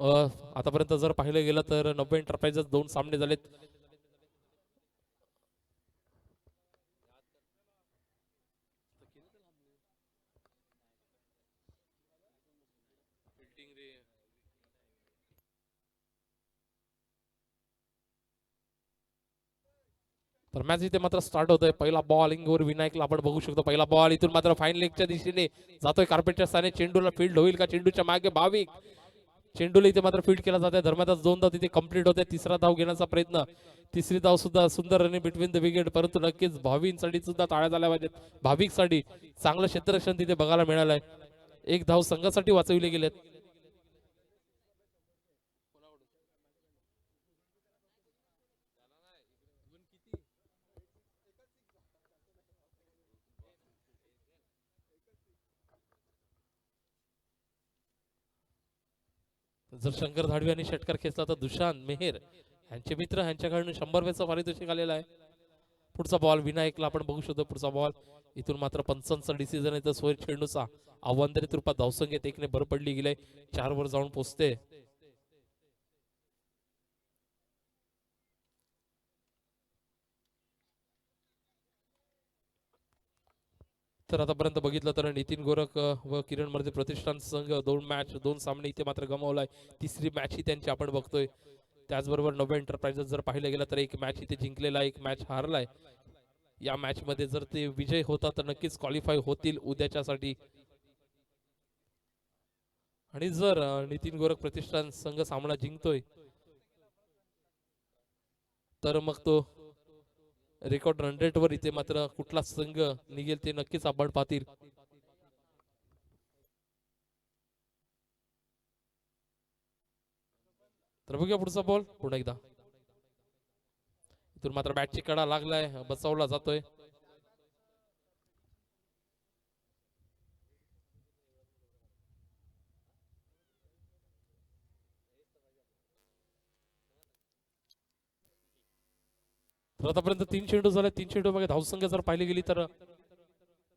आतापर्यंत जर पाहिलं गेलं तर 90 एंटरप्राइजेस 2 सामने झालेत. तर मॅच इथे मात्र स्टार्ट होतोय. पहिला बॉलिंगवर विनायकला आपण बघू शकतो. पहिला बॉल इथून मात्र फाईन लेगच्या दिशेने जातोय कार्पेटच्या स्थानी. चेंडूला फील्ड होईल का? चेंडूच्या मागे भाविक. चेंडूला इथे मात्र फील्ड केला जाते. धर्मादास 2 धाव तिथे कंप्लीट होते. तिसरा धाव घेण्याचा प्रयत्न. तिसरी धाव सुद्धा सुंदर रनिंग बिटवीन द विकेट, परंतु नक्कीच भावींसाठी सुद्धा टाळ्या झाल्या पाहिजेत. भाविकसाठी चांगलं क्षेत्ररक्षण तिथे बघायला मिळालंय. एक धाव संघासाठी वाचविले गेलेत. जर शंकर धाडवी आणि षटकार खेचला तर दुशांत मेहर यांचे मित्र यांच्याकडून 100 पारितोषिक आलेलं आहे. पुढचा बॉल विनायकला आपण बघू शकतो. पुढचा बॉल इथून मात्र पंचांचा डिसिजन आहे तर सोहेल चेंडूचा अवांतरित रूपात धावसंख्येत एकने भर पडली गेले. 4 वर जाऊन पोहोचते. तर आतापर्यंत बघितलं तर नितीन गोरख व किरण मर्दे प्रतिष्ठान संघ 2 सामने इथे मात्र गमावलाय. तिसरी मॅच ही त्यांची आपण बघतोय. त्याचबरोबर 90 एंटरप्राइजेस जर पाहिलं गेलं तर एक मॅच इथे जिंकलेला, एक मॅच हारलाय. या मॅच मध्ये जर ते विजय होता तर नक्कीच क्वालिफाय होतील उद्याच्यासाठी. आणि जर नितीन गोरख प्रतिष्ठान संघ सामना जिंकतोय तर मग तो रेकॉर्ड 100 वर इथे मात्र कुठला संघ निघेल ते नक्कीच आपण पाहतील. तर बघूया पुढचा बॉल पुन्हा एकदा. इथून मात्र बॅटची कडा लागलाय, बचावला जातोय. तर आतापर्यंत 3 चेंडू झाले. 3 चेंडू मागे धावसंख्या जर पाहिली गेली तर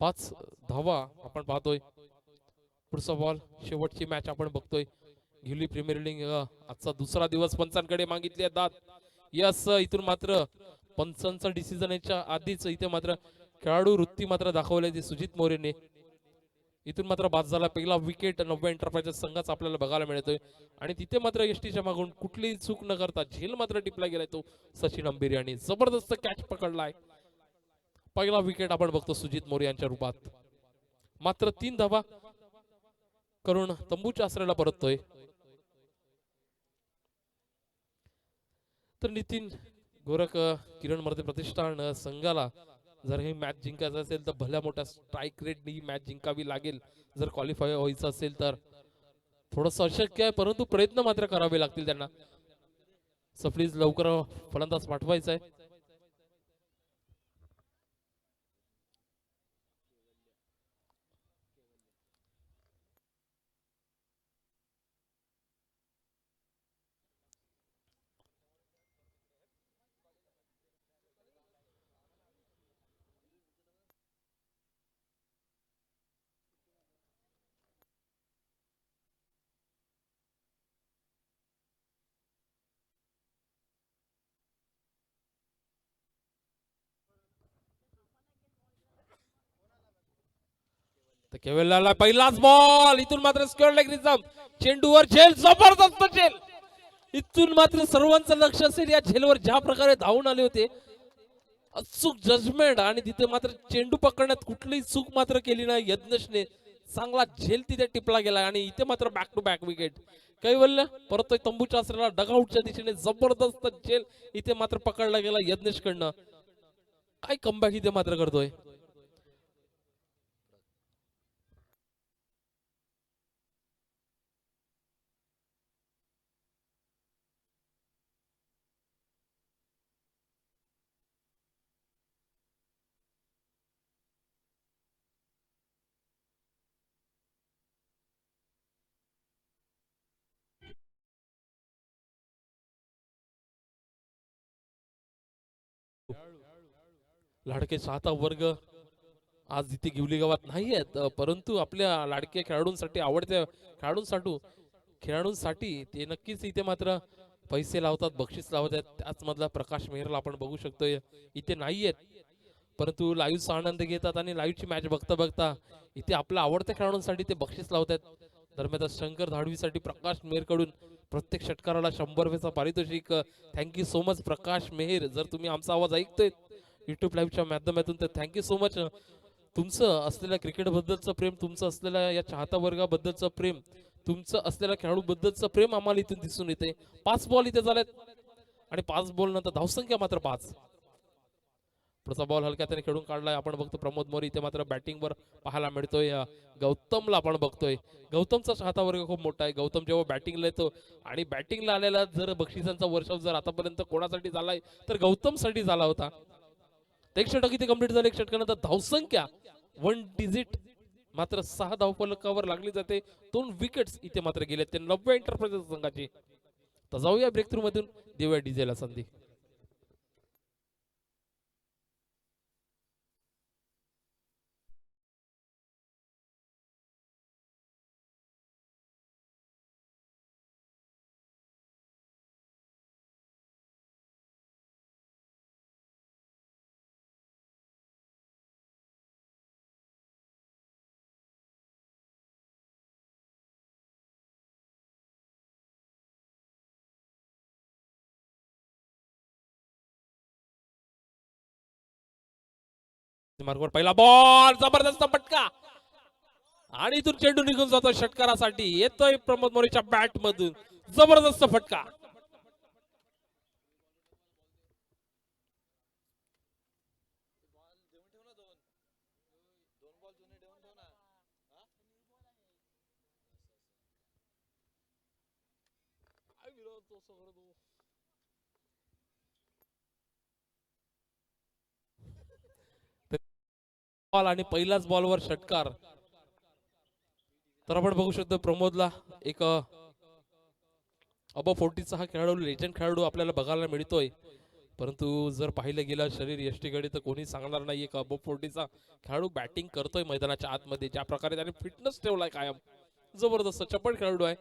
5 धावा आपण पाहतोय. पुढचा बॉल, शेवटची मॅच आपण बघतोय. गिवली प्रीमियर लीग आजचा दुसरा दिवस पंचांकडे मागितले दाद. यस, इथून मात्र पंचांचा डिसिजन याच्या आधीच इथे मात्र खेळाडू वृत्ती मात्र दाखवली ती सुजित मोरेने. इथून मात्र बाद झाला पहिला विकेट 90 एंटरप्राइजेस संघाचा आपल्याला बघायला मिळतोय. आणि तिथे मात्र एसटीच्या मागून कुठलीही चूक न करता झेल मात्र टिपला गेलाय तो सचिन अंबिरी आणि जबरदस्त कॅच पकडलाय. पहिला विकेट आपण बघतो सुजित मोरे यांच्या रूपात. मात्र 3 धावा करून तंबूच्या आसऱ्याला परततोय. तर नितीन गोरख किरण मर्दे प्रतिष्ठान संघाला जर ही मॅच जिंकायचं असेल तर भल्या मोठ्या स्ट्राईक रेटने ही मॅच जिंकावी लागेल. जर क्वालिफाय व्हायचं असेल तर थोडंसं अशक्य आहे, परंतु प्रयत्न मात्र करावे लागतील त्यांना. सो प्लीज लवकर फलंदाज पाठवायचा आहे. तर केवल्याला पहिलाच बॉल, इथून मात्र स्क्वेअर लेग रिझम, चेंडूवर झेल, जबरदस्त झेल. इथून मात्र सर्वांचं लक्ष असेल या झेलवर. ज्या प्रकारे धावून आले होते, अचूक जजमेंट, आणि तिथे मात्र चेंडू पकडण्यात कुठलीही चूक मात्र केली नाही यज्ञेशने. चांगला झेल तिथे टिपला गेला आणि इथे मात्र बॅक टू बॅक विकेट. कैवल्य परतोय तंबूच्या आसऱ्याला, डगआउटच्या दिशेने जबरदस्त झेल इथे मात्र पकडला गेला यज्ञेश कडनं. काय कमबॅक इथे मात्र करतोय. लाडके चाहता वर्ग आज इथे गिवली गावात नाही आहेत, परंतु आपल्या लाडक्या खेळाडूंसाठी, आवडत्या खेळाडूंसाठी खेळाडूंसाठी ते नक्कीच इथे मात्र पैसे लावतात, बक्षीस लावतात. त्याच मधला प्रकाश मेहरला आपण बघू शकतोय इथे नाहीयेत, परंतु लाईव्हचा आनंद घेतात आणि लाईव्हची मॅच बघता बघता इथे आपल्या आवडत्या खेळाडूंसाठी ते बक्षीस लावतात. दरम्यान शंकर धाडवीसाठी प्रकाश मेहरकडून प्रत्येक षटकाराला 100 रुपयाचा पारितोषिक. थँक्यू सो मच प्रकाश मेहर. जर तुम्ही आमचा आवाज ऐकतोय युट्यूब लाईव्हच्या माध्यमातून तर थँक्यू सो मच. तुमचं असलेल्या क्रिकेट बद्दलचं प्रेम, तुमचं असलेल्या या चाहता वर्गाबद्दलचं प्रेम, तुमचं असलेल्या खेळाडू बद्दलचं प्रेम आम्हाला इथून दिसून येते. 5 बॉल इथे झालेत आणि 5 बॉल नंतर धावसंख्या मात्र 5. पुढचा बॉल हलक्याने खेळून काढलाय. आपण बघतो प्रमोद मोरे इथे मात्र बॅटिंग वर पाहायला मिळतोय. गौतमला आपण बघतोय. गौतमचा चाहता वर्ग खूप मोठा आहे. गौतम जेव्हा बॅटिंगला येतो आणि बॅटिंगला आलेला जर बक्षिसांचा वर्षाव जर आतापर्यंत कोणासाठी झालाय तर गौतमसाठी झाला होता. एक षटक इथे कंप्लीट झाले. एक षटकानंतर धावसंख्या 1 डिजिट मात्र 6 धावफलकावर लागली जाते. 2 विकेट्स इथे मात्र गेले ते 90 एंटरप्राइजेस संघाची. तर जाऊया ब्रेक थ्रू मधून, देऊया डीजेला संधी. मार्गवर पहिला बॉल, जबरदस्त फटका आणि इथून चेंडू निघून जातो षटकारासाठी. येतोय प्रमोद मोरेच्या बॅट मधून जबरदस्त फटका. बॉल आणि पहिल्याच बॉलवर षटकार. तर आपण बघू शकतो प्रमोदला एक अबो 40चा हा खेळाडू, लेजंड खेळाडू आपल्याला बघायला मिळतोय. परंतु जर पाहिलं गेलं शरीर यष्टीकडे तर कोणी सांगणार नाही एक अबो 40चा खेळाडू बॅटिंग करतोय मैदानाच्या आतमध्ये. ज्या प्रकारे त्याने फिटनेस ठेवलाय कायम, जबरदस्त चपळ खेळाडू आहे.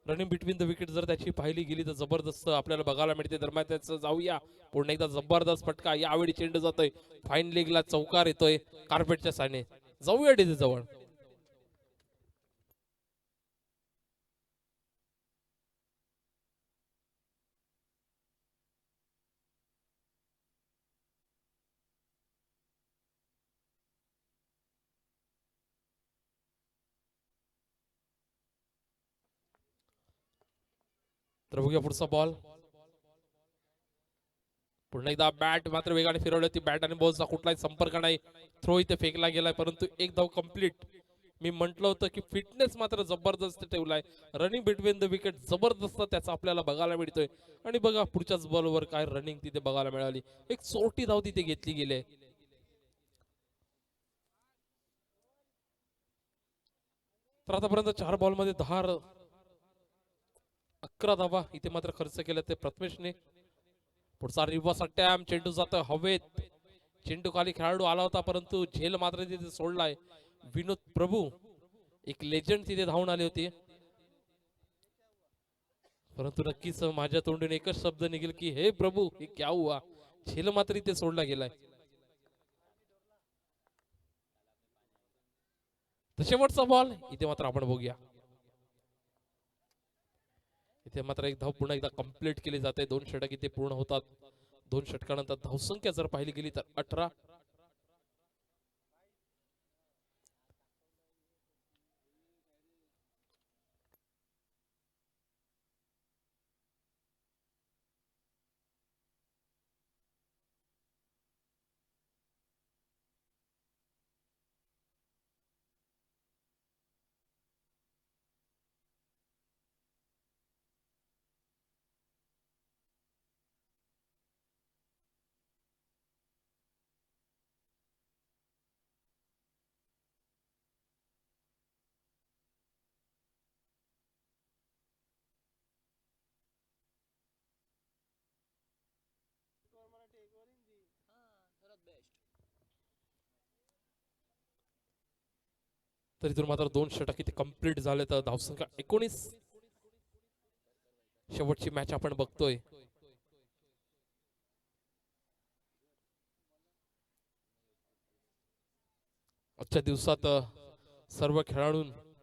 रनिंग बिटवीन द विकेट जर त्याची पाहिली गेली तर जबरदस्त आपल्याला बघायला मिळते. दरम्यान त्याचं जाऊया पुन्हा एकदा जबरदस्त फटका. यावेळी चेंडू जातोय फाईन लेगला, चौकार येतोय कार्पेटच्या साने. जाऊया डीजे जवळ. तर बघूया पुढचा बॉल. पुन्हा एकदा बॅट मात्र वेगाने फिरवली होती. बॅट आणि बॉलचा कुठलाही संपर्क नाही. थ्रो इथे फेकला गेलाय परंतु एक धाव कंप्लीट. मी म्हटलं होतं की फिटनेस मात्र जबरदस्त ठेवलाय. रनिंग बिटवीन द विकेट जबरदस्त त्याचा आपल्याला बघायला मिळतोय. आणि बघा पुढच्याच बॉलवर काय रनिंग तिथे बघायला मिळाली. एक चोरटी धाव तिथे घेतली गेली. तर आतापर्यंत 4 बॉल मध्ये 11 धावा इथे मात्र खर्च केला ते प्रथमेशने. पुढचा रिव्हर्स अटॅम्प, चेंडू जातोय हवेत. चेंडू खाली खेळाडू आला होता परंतु झेल मात्र तिथे सोडलाय. विनोद प्रभू एक लेजंड तिथे धावून आले होते. परंतु नक्कीच माझ्या तोंडून एकच शब्द निघेल की हे प्रभू हे क्या हुआ. झेल मात्र इथे सोडला गेलाय. तर शेवटचा बॉल इथे मात्र आपण बघूया. इथे मात्र एक धाव पुन्हा एकदा कंप्लीट केली जाते. 2 षटक इथे पूर्ण होतात. 2 षटकानंतर धावसंख्या जर पाहिली गेली तर 18. तर इथून मात्र 2 षटक इथे कंप्लीट झाले तर धावसंख्या 19. शेवटची मॅच आपण बघतोय. आजच्या दिवसात सर्व खेळाडू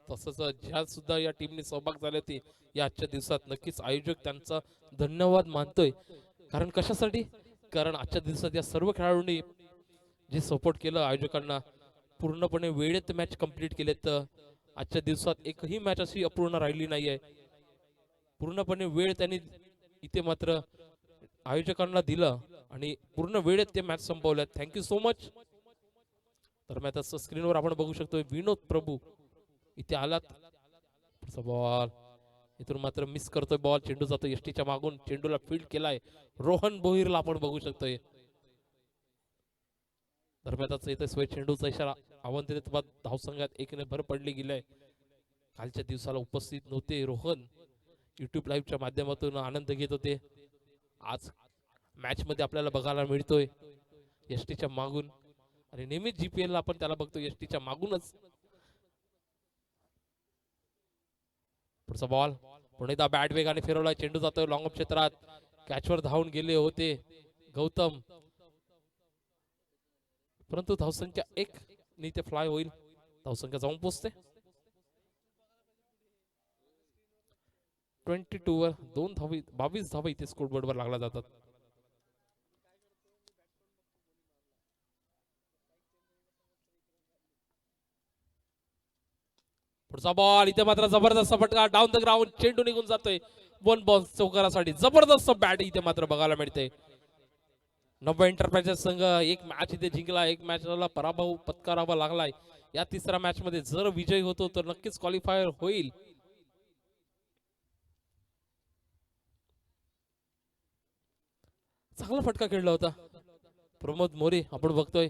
तसंच ज्या सुद्धा या टीमने सहभाग झाले होते या आजच्या दिवसात नक्कीच आयोजक त्यांचा धन्यवाद मानतोय. कारण कशासाठी? कारण आजच्या दिवसात या सर्व खेळाडूंनी जे सपोर्ट केलं आयोजकांना, पूर्णपणे वेळेत मॅच कंप्लीट केलेत. आजच्या दिवसात एकही मॅच अशी अपूर्ण राहिली नाहीये. पूर्णपणे वेळ त्यांनी इथे मात्र आयोजकांना दिलं आणि पूर्ण वेळेत ते मॅच संपवल्यात. Thank you so much. तर मी आता स्क्रीनवर आपण बघू शकतो विनोद प्रभू इथे आलात. बॉल इथून मात्र मिस करतोय. बॉल चेंडू जातो एसटीच्या मागून, चेंडूला फील्ड केलाय रोहन बोहिरला आपण बघू शकतोय. दरम्यानच इथे स्वय चेंडूचा इशारा आव्हान बाद धावसंघात एकने भर पडली गेलाय. कालच्या दिवसाला उपस्थित नव्हते रोहन, युट्यूब लाईव्हच्या माध्यमातून आनंद घेत होते. आज मॅच मध्ये आपल्याला बघायला मिळतोय एसटीच्या मागून, आणि नेहमीच जीपीएल ला आपण त्याला बघतो एसटीच्या मागूनच. पुढचा बॉल पुन्हा एकदा बॅट वेगाने फिरवलाय, चेंडू जातोय लॉंग क्षेत्रात, कॅचवर धावून गेले होते गौतम, परंतु धावसंख्या 1 ने ते फ्लाय होईल. धावसंख्या जाऊन पोहोचते 22 वर. 2 धावी 22 धावा इथे स्कोरबोर्ड वर लागला जातात. पुढचा बॉल इथे मात्र जबरदस्त फटका डाऊन द ग्राउंड, चेंडू निघून जातोय. 1 बॉल चौकारासाठी जबरदस्त बॅट इथे मात्र बघायला मिळते. नव एंटरप्राइजेस संघ एक मॅच इथे जिंकला, एक मॅचला पराभव पत्करावा लागलाय. या तिसऱ्या मॅच मध्ये जर विजय होतो तर नक्कीच क्वालिफायर होईल. चांगला फटका खेळला होता प्रमोद मोरे. आपण बघतोय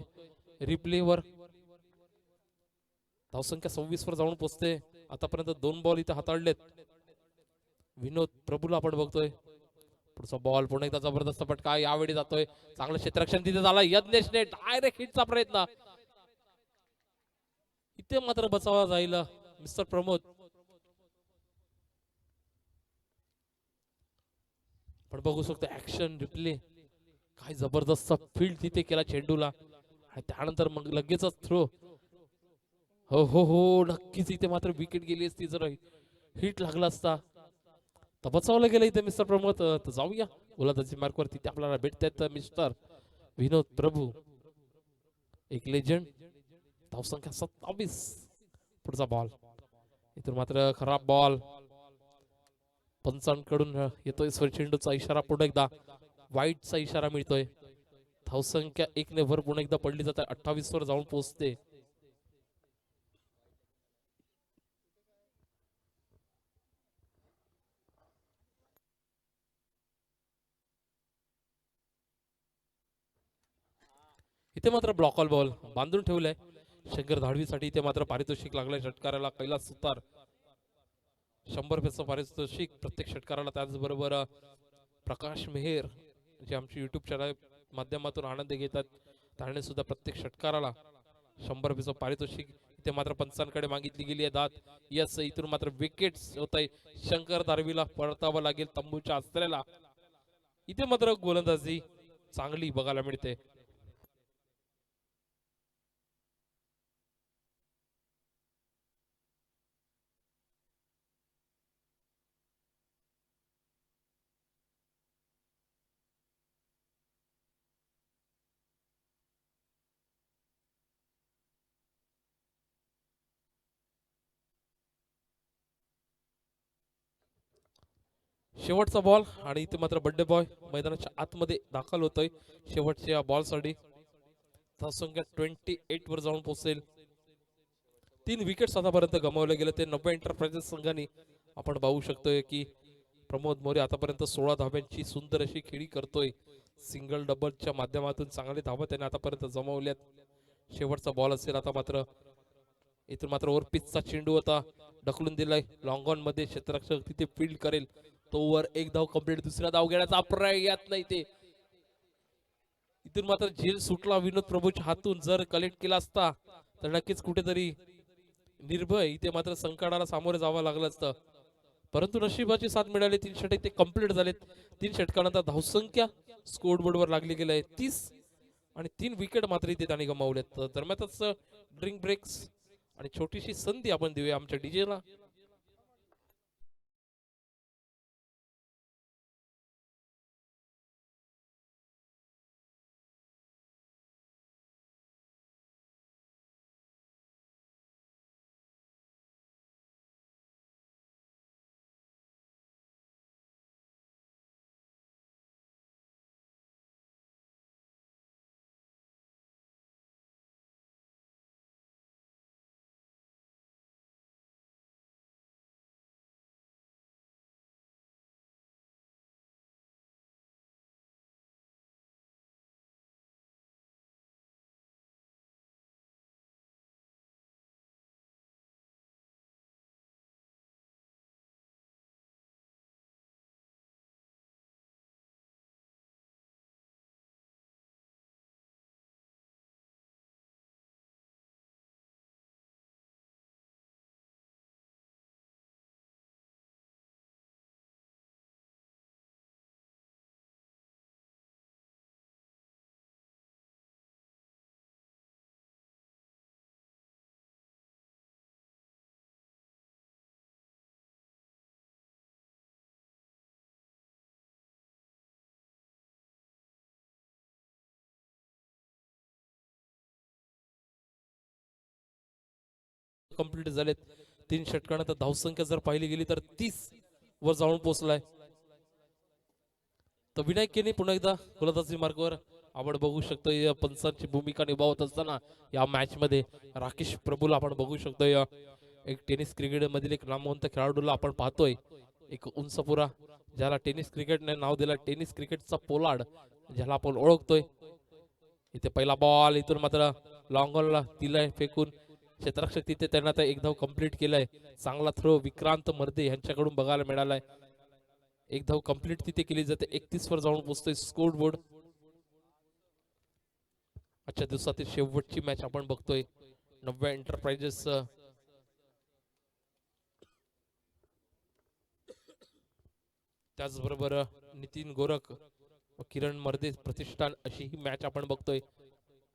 रिप्ले वर धावसंख्या 26 वर जाऊन पोहोचते. आतापर्यंत 2 बॉल इथे हाताळलेत विनोद प्रभूला आपण बघतोय. पुढचा बॉल पुन्हा एकदा जबरदस्त फटका यावेळी जातोय, चांगलं क्षेत्ररक्षण तिथे झालं. यज्ञेशने डायरेक्ट हिटचा प्रयत्न, इथे मात्र बचावला जाईल मिस्टर प्रमोद. पण बघू शकतो ऍक्शन रिप्ले, काय जबरदस्त फील्ड तिथे केला चेंडूला, आणि त्यानंतर मग लगेचच थ्रो. हो हो हो नक्कीच इथे मात्र विकेट गेली असती जर हिट लागला असता. तर बचावलं गेलं इथे मिस्टर प्रमोद. तर जाऊया गोलंदाजी मार्कवर, तिथे आपल्याला भेटतात मिस्टर विनोद प्रभू, एक लेजंड. धावसंख्या 27. पुढचा बॉल इथून मात्र खराब बॉल पंचांकडून येतोय. चेंडूचा इशारा, पुन्हा एकदा वाईटचा इशारा मिळतोय. धावसंख्या 1 ने भर पुन्हा एकदा पडली जाते, 28 वर जाऊन पोहोचते. इथे मात्र ब्लॉक ऑल बॉल बांधून ठेवलाय शंकर धाडवीसाठी. इथे मात्र पारितोषिक लागलंय षटकाराला कैलास सुतार. 100 रुपयाचं पारितोषिक प्रत्येक षटकाराला. त्याचबरोबर प्रकाश मेहर जे आमच्या युट्यूब चॅनल माध्यमातून आनंद घेतात त्याने सुद्धा प्रत्येक षटकाराला 100 रुपयाचं पारितोषिक इथे मात्र पंचांकडे मागितली गेली आहे दात. यस इथून मात्र विकेट्स होत आहे. शंकर धारवीला परतावं लागेल तंबूच्या अस्त्राला. इथे मात्र गोलंदाजी चांगली बघायला मिळते. शेवटचा बॉल आणि इथे मात्र बड्डे बॉय मैदानाच्या आतमध्ये दाखल होतोय शेवटच्या बॉल साठी. धावसंख्या 28 वर जाऊन पोहोचेल. 3 विकेट्स आतापर्यंत गमावले गेले ते 90 एंटरप्राइजेस संघाने. आपण पाहू शकतोय की प्रमोद मोरे आतापर्यंत 16 धाब्यांची सुंदर अशी खेळी करतोय. सिंगल डबलच्या माध्यमातून चांगले धावा त्याने आतापर्यंत जमावल्यात. शेवटचा बॉल असेल आता मात्र. इथून मात्र ओव्हर पिचचा चेंडू होता, ढकलून दिलाय लॉंग ऑन मध्ये. क्षेत्ररक्षक तिथे फील्ड करेल तो ओव्हर. 1 धाव कंप्लीट, दुसरा धाव घेण्याचा प्रयत्न इथे. इथून मात्र झेल सुटला विनोद प्रभूच्या हातून. जर कलेक्ट केला असता तर नक्कीच कुठेतरी निर्भय इथे मात्र संकटाला सामोरे जावं लागलं असतं. परंतु नशिबाची साथ मिळाली. 3 षटक ते कंप्लीट झालेत. 3 षटकानंतर धावसंख्या स्कोर बोर्डवर लागली गेली आहे 30 आणि 3 विकेट मात्र इथे त्यांनी गमावलेत. दरम्यानच ड्रिंक ब्रेक्स आणि छोटीशी संधी आपण देऊया आमच्या डीजेला. कंप्लीट झालेत. 3 षटकानंतर धावसंख्या जर पाहिली गेली तर 30 वर जाऊन पोहोचलाय. तर विनायक केने पुन्हा एकदा गोलंदाजी मार्गावर आपण बघू शकतो या पंचांची भूमिका निभावत असताना या मॅच मध्ये राकेश प्रभूला आपण बघू शकतो. या एक टेनिस क्रिकेट मधील एक नामवंत खेळाडूला आपण पाहतोय. एक उंचपुरा ज्याला टेनिस क्रिकेटने नाव दिलं टेनिस क्रिकेटचा पोलार्ड ज्याला आपण ओळखतोय. इथे पहिला बॉल इथून मात्र लॉंग ऑनला दिलाय फेकून. क्षेत्ररक्षक तिथे त्यांना आता एक धाव कंप्लीट केलाय. चांगला थ्रो विक्रांत मर्दे यांच्याकडून बघायला मिळालाय. एक धाव कंप्लीट तिथे केली जाते. 31 वर जाऊन पोहोचतोय स्कोर बोर्ड. आजच्या दिवसातील शेवटची मॅच आपण बघतोय. नव्या एंटरप्राइजेस त्याचबरोबर नितीन गोरख व किरण मर्दे प्रतिष्ठान अशी ही मॅच आपण बघतोय.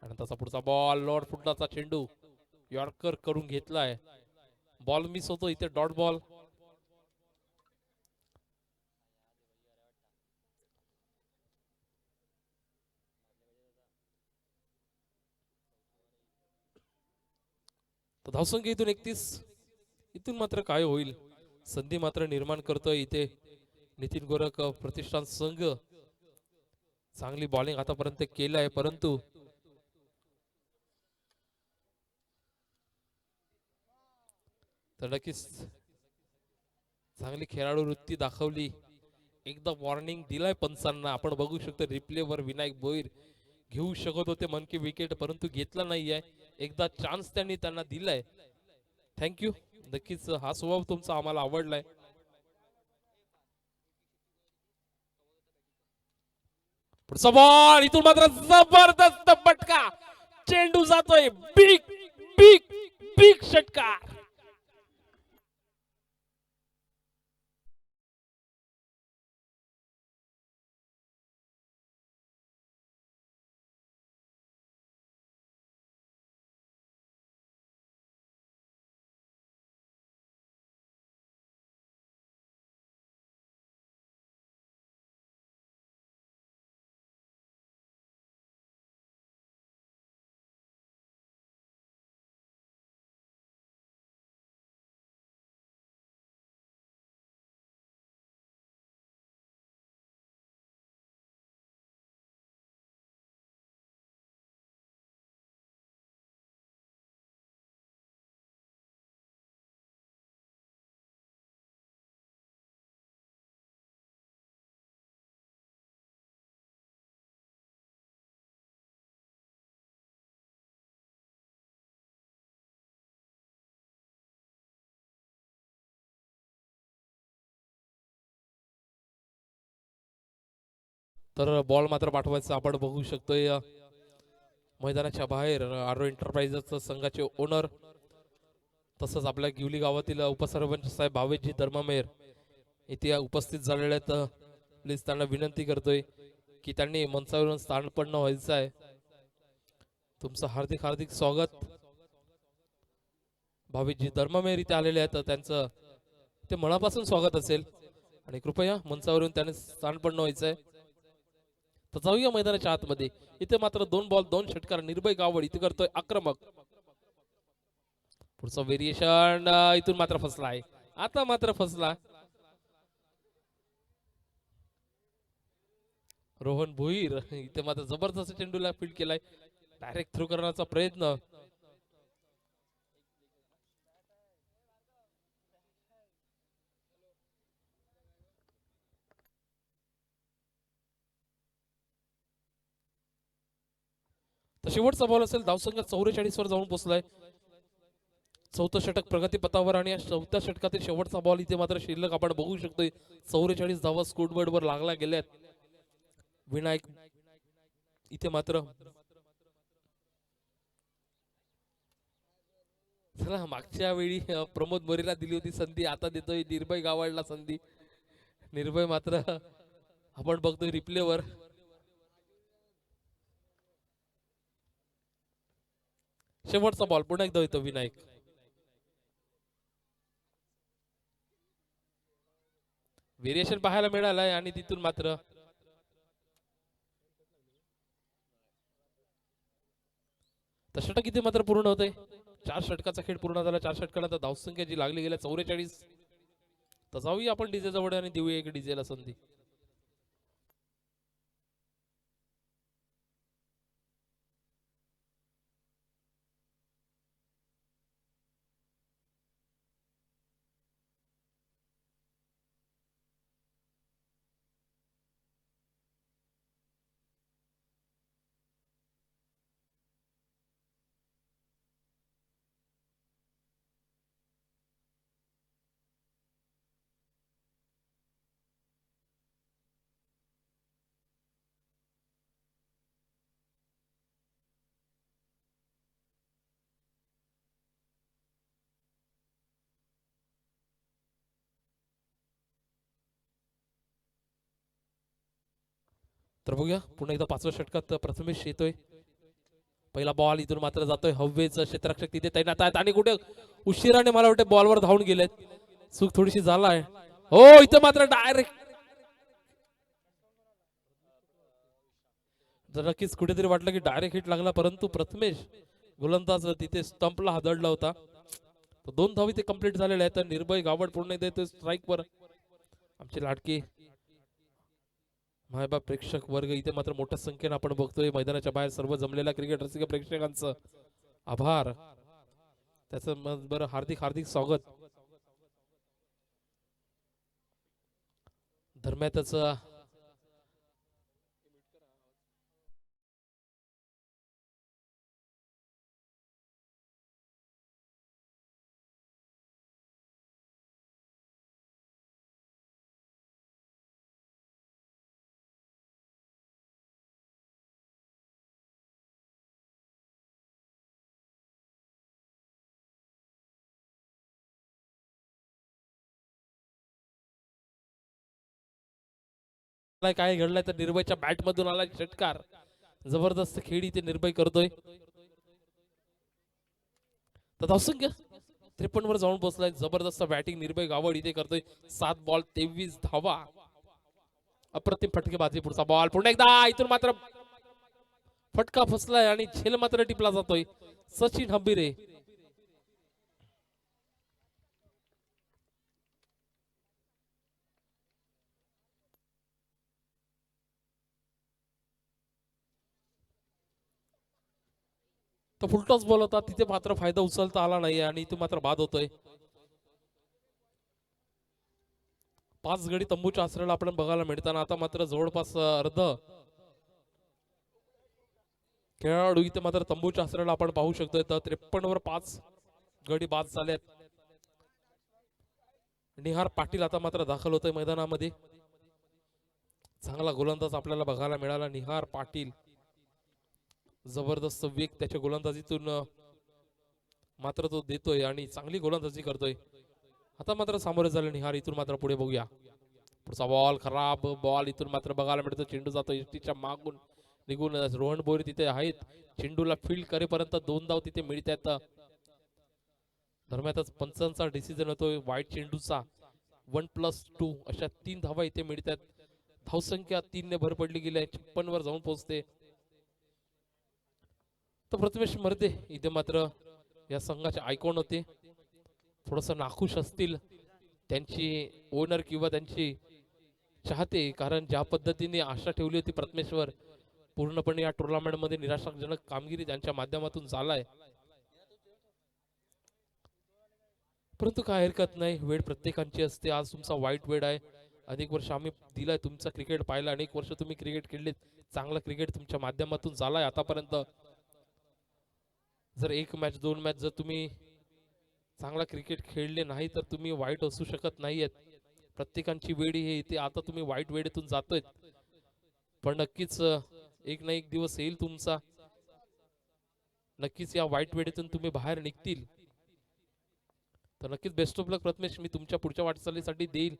आणि त्याचा पुढचा बॉल लॉर्ड फुटलाचा चेंडू यॉर्कर करून घेतलाय. बॉल मिस होतो इथे डॉट बॉल. धावसंख्या इथून 31. इथून मात्र काय होईल संधी मात्र निर्माण करतोय इथे नितीन गोरख प्रतिष्ठान संघ. चांगली बॉलिंग आतापर्यंत केलं आहे परंतु तर नक्कीच चांगली खेळाडू वृत्ती दाखवली. एकदा वॉर्निंग दिलाय पंचांना आपण बघू शकतो. रिप्ले वर विनायक भोईर घेऊ शकत होते मन की विकेट परंतु घेतला नाहीये. एकदा चान्स त्यांना दिलाय. थँक्यू. नक्कीच हा स्वभाव तुमचा आम्हाला आवडलाय. पुढचा बॉल इथून मात्र जबरदस्त फटका. चेंडू जातोय बिग बिग बिग षटकार. तर बॉल मात्र पाठवायचा आपण बघू शकतोय मैदानाच्या बाहेर आरो एंटरप्राइजेस संघाचे ओनर तसंच आपल्या गिवली गावातील उपसरपंच साहेब भावेशजी धर्ममेर इथे उपस्थित झालेले आहेत प्लीज त्यांना विनंती करतोय की त्यांनी मंचावरून स्थानपन्न व्हायचं आहे. तुमचं हार्दिक हार्दिक स्वागत. भाविकजी धर्ममेर इथे आलेले आहेत त्यांचं ते मनापासून स्वागत असेल आणि कृपया मंचावरून त्याने स्थानपन्न व्हायचंय. तर जाऊया मैदानाच्या आतमध्ये. इथे मात्र 2 बॉल 2 षटकार निर्भय गावड इथे करतोय आक्रमक. पुढचा व्हेरिएशन इथून मात्र फसला आहे. आता मात्र फसला. रोहन भोईर इथे मात्र जबरदस्त चेंडूला फील्ड केलाय. डायरेक्ट थ्रो करण्याचा प्रयत्न. तर शेवटचा बॉल असेल. धावसंख्या 44 वर जाऊन पोहोचलाय. चौथं षटक प्रगतीपथावर आणि या चौथ्या षटकातील शेवटचा बॉल इथे मात्र शिल्लक आपण बघू शकतोय. 44 धावा स्कोरबोर्ड वर लागला गेल्यात. विनायक इथे मात्र चला मागच्या वेळी प्रमोद मोरेला दिली होती संधी, आता देतोय निर्भय गावाडला संधी. निर्भय मात्र आपण बघतोय रिप्लेवर. शेवटचा बॉल पुन्हा एकदा येतो विनायक. व्हेरिएशन पाहायला मिळालंय आणि तिथून मात्र षटक इथे मात्र पूर्ण होते. 4 षटकाचा खेळ पूर्ण झाला. 4 षटकानंतर धावसंख्या जी लागली गेल्या 44. तर जाऊया आपण डीजे जवळ आणि देऊया एक डीजेला संधी. तर बघूया पुन्हा एकदा 5व्या षटकात प्रथमेश येतोय. पहिला बॉल इथून मात्र जातोय हवेचं. क्षेत्ररक्षक तिथे तैनात आहेत आणि कुठे उशिराने मला वाटतं बॉलवर धावून गेलेत. चूक थोडीशी झालाय. हो इथं मात्र डायरेक्ट नक्कीच कुठेतरी वाटलं की डायरेक्ट हिट लागला, परंतु प्रथमेश गोलंदाज तिथे स्टंपला हादडला होता. तर 2 धाव इथे कंप्लीट झालेले आहेत. निर्भय गावड पूर्ण देतोय स्ट्राईक वर. आमचे लाडके मायबाप प्रेक्षक वर्ग इथे मात्र मोठ्या संख्येने आपण बघतोय. मैदानाच्या बाहेर सर्व जमलेल्या क्रिकेट रसिक प्रेक्षकांचं आभार, त्याचं बरं हार्दिक हार्दिक स्वागत. धर्म्यातच काय घडलंय तर निर्भयच्या बॅट मधून आला षटकार. जबरदस्त खेळ इथे निर्भय करतोय. तर धावसंख्या 53 वर जाऊन पोहोचलाय. जबरदस्त बॅटिंग निर्भय गावड इथे करतोय. 7 बॉल 23 धावा. अप्रतिम फटकेबाजी. पुढचा बॉल पुन्हा एकदा इथून मात्र फटका फसलाय आणि झेल मात्र टिपला जातोय. सचिन हंबिरे तो फुलटॉस बॉल होता, तिथे मात्र फायदा उचलता आला नाही आणि इथे मात्र बाद होतोय. 5 गडी तंबूच्या आसऱ्याला आपण बघायला मिळताना आता मात्र जवळपास अर्ध खेळाडू इथे मात्र तंबूच्या आसऱ्याला आपण पाहू शकतोय. तर 53 वर 5 गडी बाद झालेत. निहार पाटील आता मात्र दाखल होतोय मैदानामध्ये. चांगला गोलंदाज आपल्याला बघायला मिळाला निहार पाटील. जबरदस्त वेग त्याच्या गोलंदाजीतून मात्र तो देतोय आणि चांगली गोलंदाजी करतोय. आता मात्र सामोरे झाले निहार. इथून मात्र पुढे बघूया. पुढचा बॉल खराब बॉल इथून मात्र बघायला मिळतो. चेंडू जातो एसटीच्या मागून निघून. रोहन बोरी तिथे आहेत. चेंडूला फील्ड करेपर्यंत 2 धाव तिथे मिळतात. दरम्यानच पंचांचा डिसिजन होतोय वाईट चेंडूचा. 1+2 अशा 3 धावा इथे मिळतात. धावसंख्या 3 ने भर पडली गेली आहे. 56 वर जाऊन पोहोचते. तर प्रथमेश मर्दे इथे मात्र या संघाचे आयकॉन होते. थोडस नाखुश असतील त्यांची ओनर किंवा त्यांची चाहते, कारण ज्या पद्धतीने आशा ठेवली होती प्रथमेशवर, पूर्णपणे या टुर्नामेंट मध्ये निराशाजनक कामगिरी त्यांच्या माध्यमातून झालाय. परंतु काय हरकत नाही, वेळ प्रत्येकाची असते. आज तुमचा वाईट वेळ आहे. अनेक वर्ष आम्ही दिलाय तुमचा क्रिकेट पाहिला, अनेक वर्ष तुम्ही क्रिकेट खेळलेत, चांगला क्रिकेट तुमच्या माध्यमातून झालाय आतापर्यंत. जर एक मॅच 2 मॅच जर तुम्ही चांगला क्रिकेट खेळले नाही तर तुम्ही वाईट असू शकत नाहीयेत. प्रत्येकाची वेळ ही येते. आता तुम्ही वाईट वेळेतून जातोय, पण नक्कीच एक ना एक दिवस येईल तुमचा. नक्कीच या वाईट वेळेतून तुम्ही बाहेर निघतील. तर नक्कीच बेस्ट ऑफ लक प्रथमेश, मी तुमच्या पुढच्या वाटचालीसाठी देईल.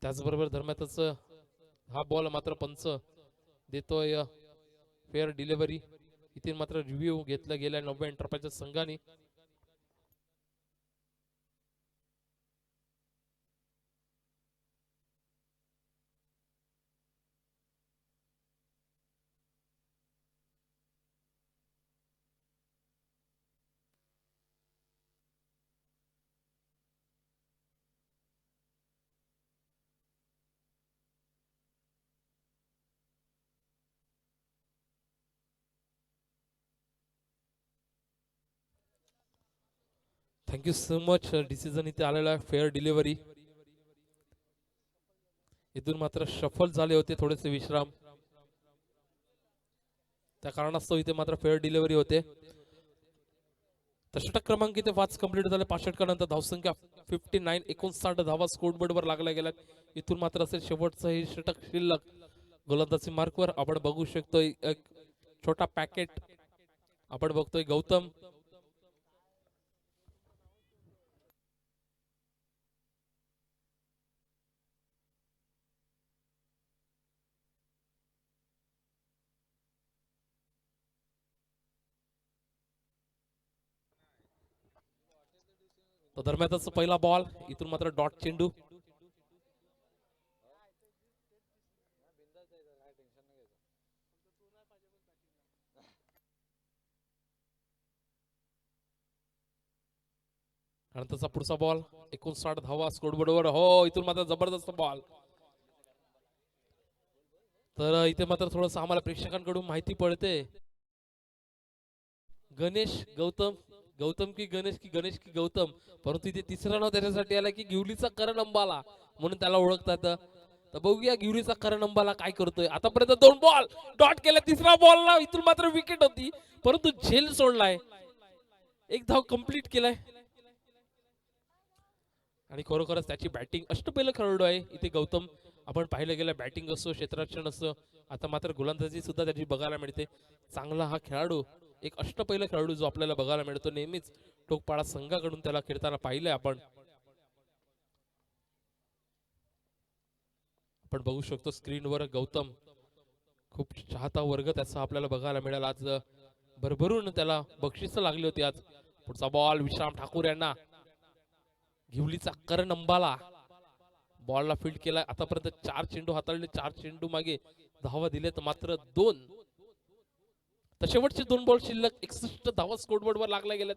त्याचबरोबर धर्मातच हा बॉल मात्र पंच देतोय फेअर डिलिव्हरी. इथे मात्र रिव्ह्यू घेतला गेलाय नव्या एंटरप्राइजेस संघाने. Thank you so much. डिसिजन इथे आलेला आहे फेअर डिलिव्हरी. इथून मात्र शफल झाले होते थोडेसे विश्राम, त्या कारणास्तव इथे मात्र फेअर डिलिव्हरी होते. तर षटक क्रमांक इथे 5 कंप्लीट झाले. 5 षटकानंतर धावसंख्या 59. 59 धावा स्कोरबोर्ड वर लागल्या गेल्यात. इथून मात्र असेल शेवटचं हे षटक शिल्लक. गोलंदाजी मार्कवर आपण बघू शकतोय एक छोटा पॅकेट आपण बघतोय. गौतम तो दरम्यानच पहिला बॉल. इथून मात्र डॉट चेंडू. आणि त्याचा पुढचा बॉल. 59 धावा स्कोरबोर्डवर. हो, इथून मात्र जबरदस्त बॉल. तर इथे मात्र थोडस आम्हाला प्रेक्षकांकडून माहिती पडते गणेश गौतम, गौतम की गणेश की गणेश की गौतम, परंतु इथे तिसरा नाव त्याच्यासाठी आला की गिवलीचा करण अंबाला म्हणून त्याला ओळखतात. तर बघूया गिवलीचा करण अंबाला काय करतोय. आतापर्यंत 2 बॉल डॉट केला. तिसरा बॉलला इथून मात्र विकेट होती, परंतु झेल सोडलाय. एक धाव कंप्लीट केलाय आणि खरोखरच त्याची बॅटिंग अष्टपैलू खेळाडू आहे इथे गौतम. आपण पाहिलं गेलं बॅटिंग असो क्षेत्ररक्षण असो, आता मात्र गोलंदाजी सुद्धा त्याची बघायला मिळते. चांगला हा खेळाडू, एक अष्टपैलू खेळाडू जो आपल्याला बघायला मिळतो. नेहमीच टोकपाडा संघाकडून त्याला खेळताना पाहिलंय आपण. आपण बघू शकतो स्क्रीनवर गौतम, खूप चाहता वर्ग त्याचा आपल्याला बघायला मिळाला. आज भरभरून त्याला बक्षीस लागली होती आज. पुढचा बॉल विश्राम ठाकूर यांना. घिवलीचा करण अंबाला बॉलला फील्ड केलाय. आतापर्यंत 4 चेंडू हाताळले. 4 चेंडू मागे धावा दिलेत मात्र 2. तर शेवटचे 2 बॉल शिल्लक. 61 धावा स्कोरबोर्ड वर लागल्या गेल्यात.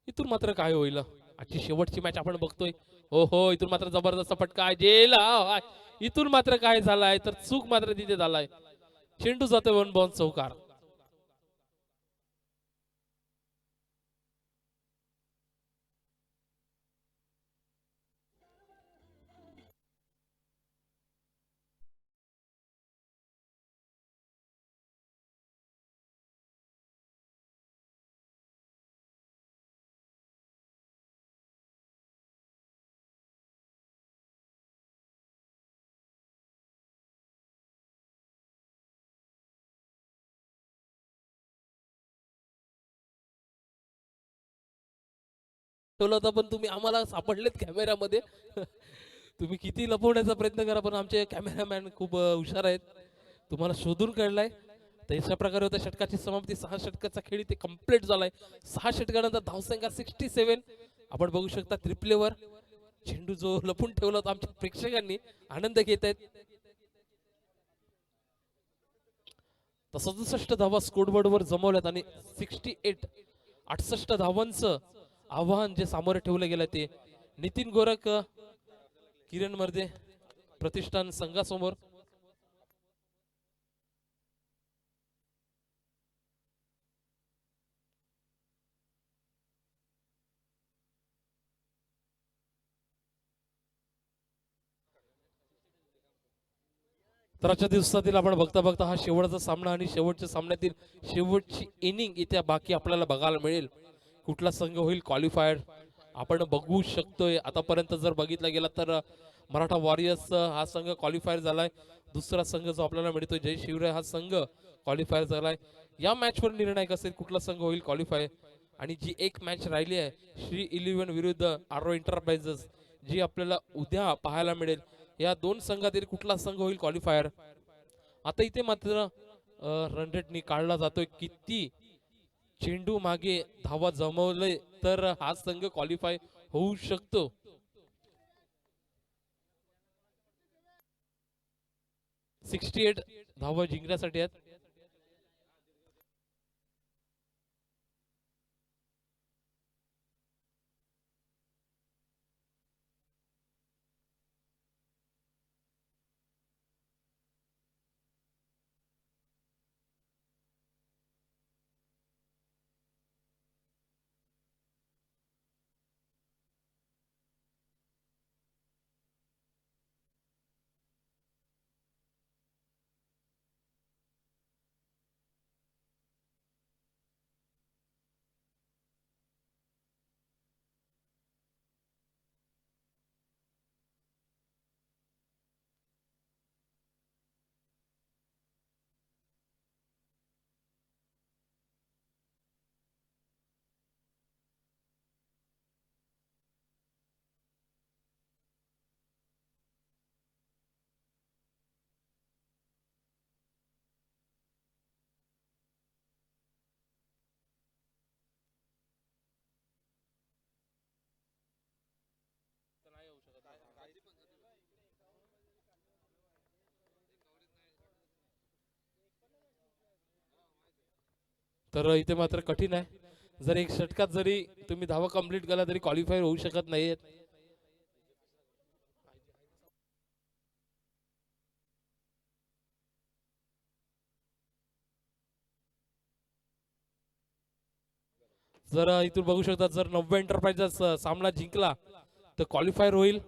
इथून मात्र काय होईल. आजची शेवटची मॅच आपण बघतोय. हो हो, इथून मात्र जबरदस्त फटका आहे. जेल इथून मात्र काय झालाय तर चूक मात्र तिथे झालाय. चेंडू जातोय 1 बॉल चौकार. ठेवला होता पण तुम्ही आम्हाला सापडलेत कॅमेऱ्यामध्ये. तुम्ही किती लपवण्याचा प्रयत्न करा पण आमचे कॅमेरामॅन खूप हुशार आहेत. तुम्हाला शोधून काढलाय. तर अशा प्रकारे होता षटकाची समाप्ती. 6 षटकाचा खेळ इथे कंप्लीट झालाय. 6 षटकानंतर धावसंख्या 67. आपण बघू शकता त्रिप्लेवर चेंडू जो लपून ठेवला होता आमच्या प्रेक्षकांनी आनंद घेत आहेत. 67 धावा स्कोरबोर्डवर जमवल्यात आणि 68 धावांचं आव्हान जे सामोरे ठेवलं गेलं ते नितीन गोरख किरण मर्दे प्रतिष्ठान संघासमोर. तर आजच्या दिवसातील आपण बघता बघता हा शेवटचा सामना आणि शेवटच्या सामन्यातील शेवटची इनिंग इथे बाकी आपल्याला बघायला मिळेल. कुठला संघ होईल क्वालिफायर आपण बघू शकतोय. आतापर्यंत जर बघितला गेला तर मराठा वॉरियर्स हा संघ क्वालिफायर झालाय. दुसरा संघ जो आपल्याला मिळतोय जय शिवराय हा संघ क्वालिफायर झालाय. या मॅचवर निर्णायक असेल कुठला संघ होईल क्वालिफाय. आणि जी एक मॅच राहिली आहे श्री 11 विरुद्ध आरो एंटरप्राइजेस जी आपल्याला उद्या पाहायला मिळेल. या दोन संघातील कुठला संघ होईल क्वालिफायर. आता इथे मात्र रन रेटनी काढला जातोय. किती चेंडू मागे धावा जमवले तर हा संघ क्वालिफाय होऊ शकतो. सिक्स्टी 68 धावा जिंकण्यासाठी आहेत. तर इथे मात्र कठीण आहे. जर एक षटकात जरी तुम्ही धावा कंप्लीट केला तरी क्वालिफाय होऊ शकत नाहीयेत. जर इथून बघू शकता जर 90 एंटरप्राइजेस सामना जिंकला तर क्वालिफायर होईल.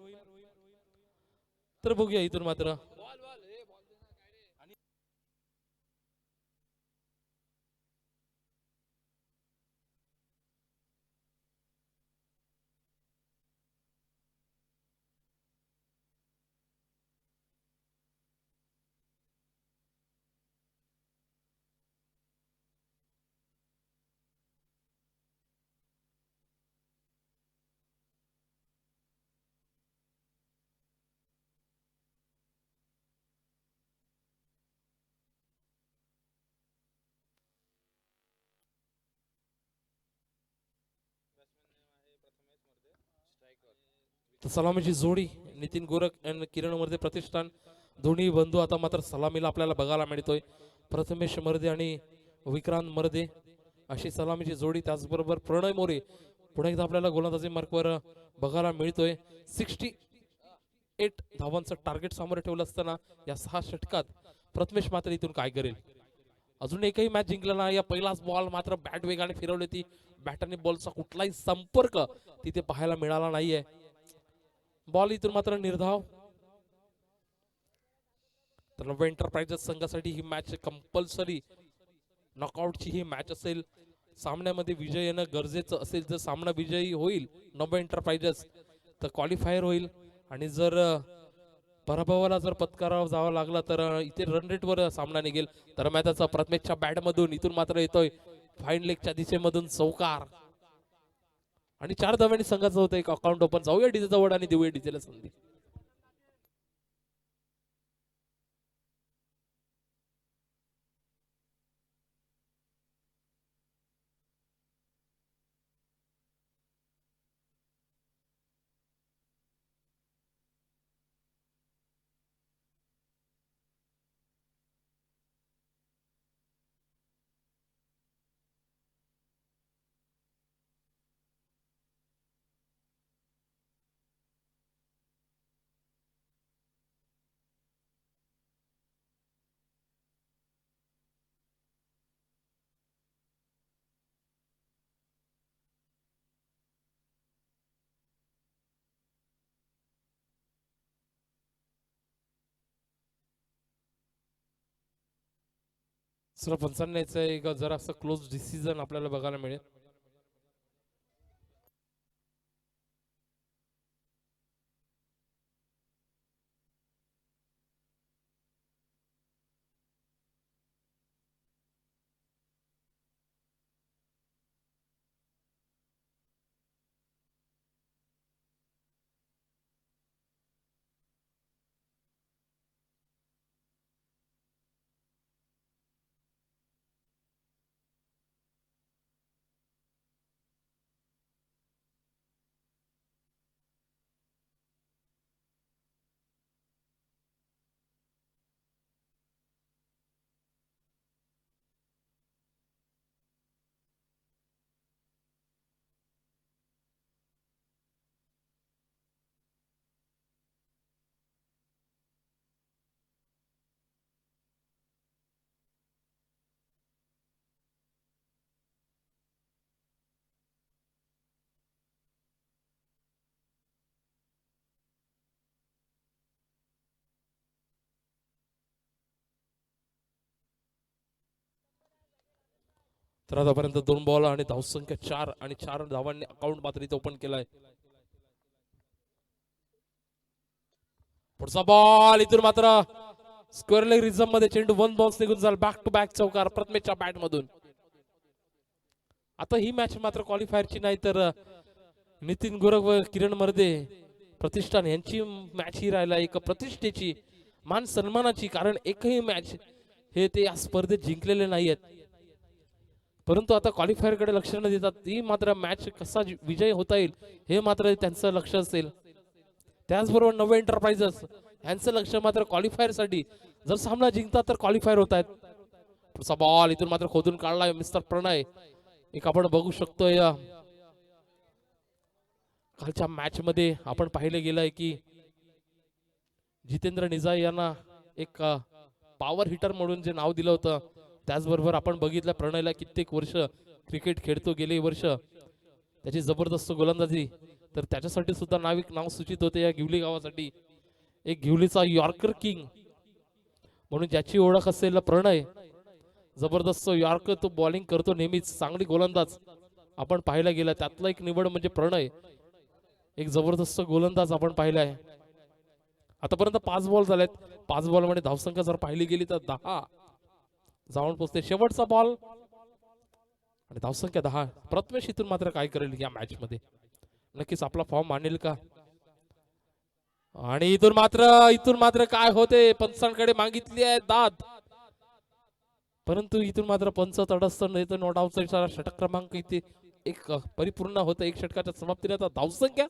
तर बघूया इथून मात्र सलामीची जोडी नितीन गोरख आणि किरण मर्दे प्रतिष्ठान दोन्ही बंधू आता मात्र सलामीला आपल्याला बघायला मिळतोय. प्रथमेश मर्दे आणि विक्रांत मर्दे अशी सलामीची जोडी. त्याचबरोबर प्रणय मोरे पुन्हा एकदा आपल्याला गोलंदाजी मार्कवर बघायला मिळतोय. 68 धावांचं टार्गेट समोर ठेवलं असताना या 6 षटकात प्रथमेश मात्र इथून काय करेल. अजून एकही मॅच जिंकला नाही. या पहिलाच बॉल मात्र बॅट वेगाने फिरवली होती. बॅट आणि बॉलचा कुठलाही संपर्क तिथे पाहायला मिळाला नाहीये. बॉल इथून मात्र निर्धाव. तर नव एंटरप्राइजेस संघासाठी ही मॅच कंपल्सरी नॉकआउटची ही मॅच असेल. सामन्यामध्ये विजय येणं गरजेचं असेल. जर सामना विजयी होईल नव एंटरप्राइजेस तर क्वालिफायर होईल. आणि जर पराभवाला जर पत्करावं जावं लागला तर इथे रन रेटवर सामना निघेल. तर मैदानाचा प्रथमेशच्या बॅटमधून इथून मात्र येतोय फाईन लेगच्या दिशेमधून चौकार. आणि 4 धाव्यांनी संघाचं होतं एक अकाउंट ओपन. जाऊया डीजे जवळ आणि देऊया डीजेला संधी. पंचांनाचं एक जरा असं क्लोज डिसिजन आपल्याला बघायला मिळेल. तर आतापर्यंत 2 बॉल आणि धावसंख्या 4 आणि 4 धावांनी अकाउंट मात्र इथे ओपन केलाय. पुढचा बॉल इथून मात्र स्क्वेअर लेग रिझम मध्ये चेंडू 1 बॉल्स निघून झाला. बॅक टू बॅक चौकार प्रथमेशच्या बॅट मधून. आता ही मॅच मात्र क्वालिफायरची नाही तर नितीन गोरख व किरण मर्दे प्रतिष्ठान यांची मॅच ही राहिला एक प्रतिष्ठेची मान सन्मानाची. कारण एकही मॅच हे ते या स्पर्धेत जिंकलेले नाहीयेत. परंतु आता क्वालिफायर कडे लक्ष न देतात ती मात्र मॅच कसा विजय होता येईल हे मात्र त्यांचं लक्ष असेल. त्याचबरोबर नवे एंटरप्राइजेस यांचं लक्ष मात्र क्वालिफायर साठी जर सामना जिंकतात तर क्वालिफायर होत आहेत. पुढचा बॉल इथून मात्र खोदून काढलाय मिस्टर प्रणय. एक आपण बघू शकतोय कालच्या मॅच मध्ये आपण पाहिले गेलंय की जितेंद्र निजाई यांना एक पॉवर हिटर म्हणून जे नाव दिलं होतं. त्याचबरोबर आपण बघितलं प्रणयला कित्येक वर्ष क्रिकेट खेळतो गेले वर्ष त्याची जबरदस्त गोलंदाजी. तर त्याच्यासाठी सुद्धा नाव सूचित होते या गिवली गावासाठी. एक गिवलीचा यॉर्कर किंग म्हणून ज्याची ओळख असेल प्रणय. जबरदस्त यॉर्कर तो बॉलिंग करतो नेहमीच. चांगली गोलंदाज आपण पाहायला गेला त्यातला एक निवड म्हणजे प्रणय. एक जबरदस्त गोलंदाज आपण पाहिलाय. आतापर्यंत 5 बॉल झालेत. 5 बॉल मध्ये धावसंख्या जर पाहिली गेली तर 10 जाऊन पोहोचते. शेवटचा बॉल आणि धावसंख्या 10. प्रथमेश इथून मात्र काय करेल या मॅच मध्ये नक्कीच आपला फॉर्म आणेल का. आणि इथून मात्र काय होते पंचांकडे मागितली आहे दाद. परंतु इथून मात्र पंच तटस्थ नॉट आउटचा इशारा. षटक क्रमांक इथे एक परिपूर्ण होतं. एक षटकाच्या समाप्तीने आता धावसंख्या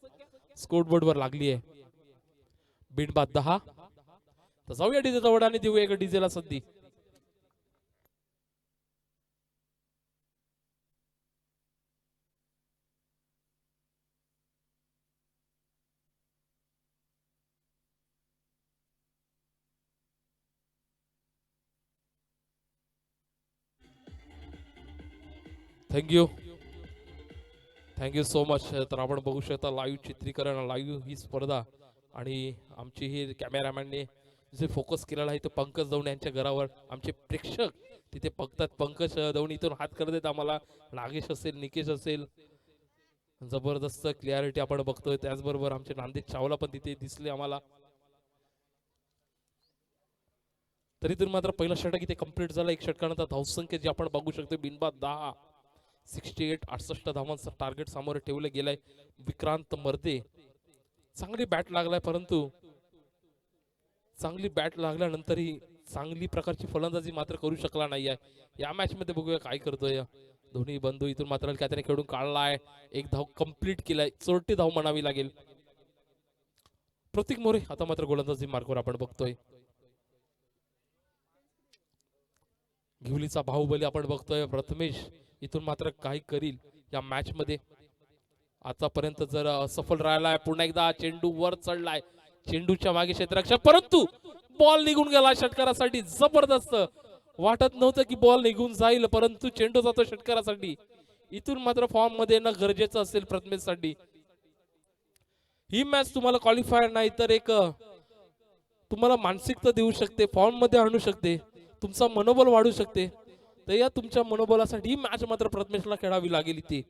स्कोरबोर्ड वर लागली आहे. बिनबाद 10. तर जाऊया डीजे जवळ आणि देऊया एक डीजेला संधी. Thank you so much. तर आपण बघू शकता लाईव्ह चित्रीकरण लाईव्ह ही स्पर्धा आणि आमची ही कॅमेरामॅनने जे फोकस केलेला आहे तो पंकज दौंड यांच्या घरावर. आमचे प्रेक्षक तिथे बघतात. पंकज दौंड इथून हात करत आहेत आम्हाला. नागेश असेल निकेश असेल जबरदस्त क्लिअरिटी आपण बघतोय. त्याचबरोबर आमचे नांदेड चावला पण तिथे दिसले आम्हाला. तरी मात्र पहिला षटक इथे कंप्लीट झाला. एक षटकानंतर धावसंख्या जी आपण बघू शकतो बिनबाद 10. 68 धावांचं टार्गेट समोर ठेवलं गेलंय. विक्रांत मर्दे चांगली बॅट लागलाय, परंतु चांगली बॅट लागल्यानंतरही चांगली प्रकारची फलंदाजी मात्र करू शकला नाहीये. या मॅच मध्ये बघूया काय करतोय. दोन्ही बंधू इथून मात्र त्याने खेळून काढलाय. एक धाव कंप्लीट केलाय. 34 धाव म्हणावी लागेल. प्रतीक मोरे आता मात्र गोलंदाजी मार्कवर आपण बघतोय. घेवलीचा बाहुबली आपण बघतोय. प्रथमेश इथून मात्र काय करील या मॅच मध्ये. आतापर्यंत जर असफल राहिलाय. पुन्हा एकदा चेंडू वर चढलाय. चेंडूच्या मागे क्षेत्ररक्षक, परंतु बॉल निघून गेला षटकारासाठी. जबरदस्त वाटत नव्हतं की बॉल निघून जाईल, परंतु चेंडू जातो षटकारासाठी. इथून मात्र फॉर्म मध्ये येणं गरजेचं असेल प्रथमेश साठी. ही मॅच तुम्हाला क्वालिफायर नाही तर एक तुम्हाला मानसिकता देऊ शकते, फॉर्म मध्ये आणू शकते, तुमचा मनोबल वाढू शकते. तर या तुमच्या मनोबलासाठी ही मॅच मात्र प्रथमेशला खेळावी लागेल. इथे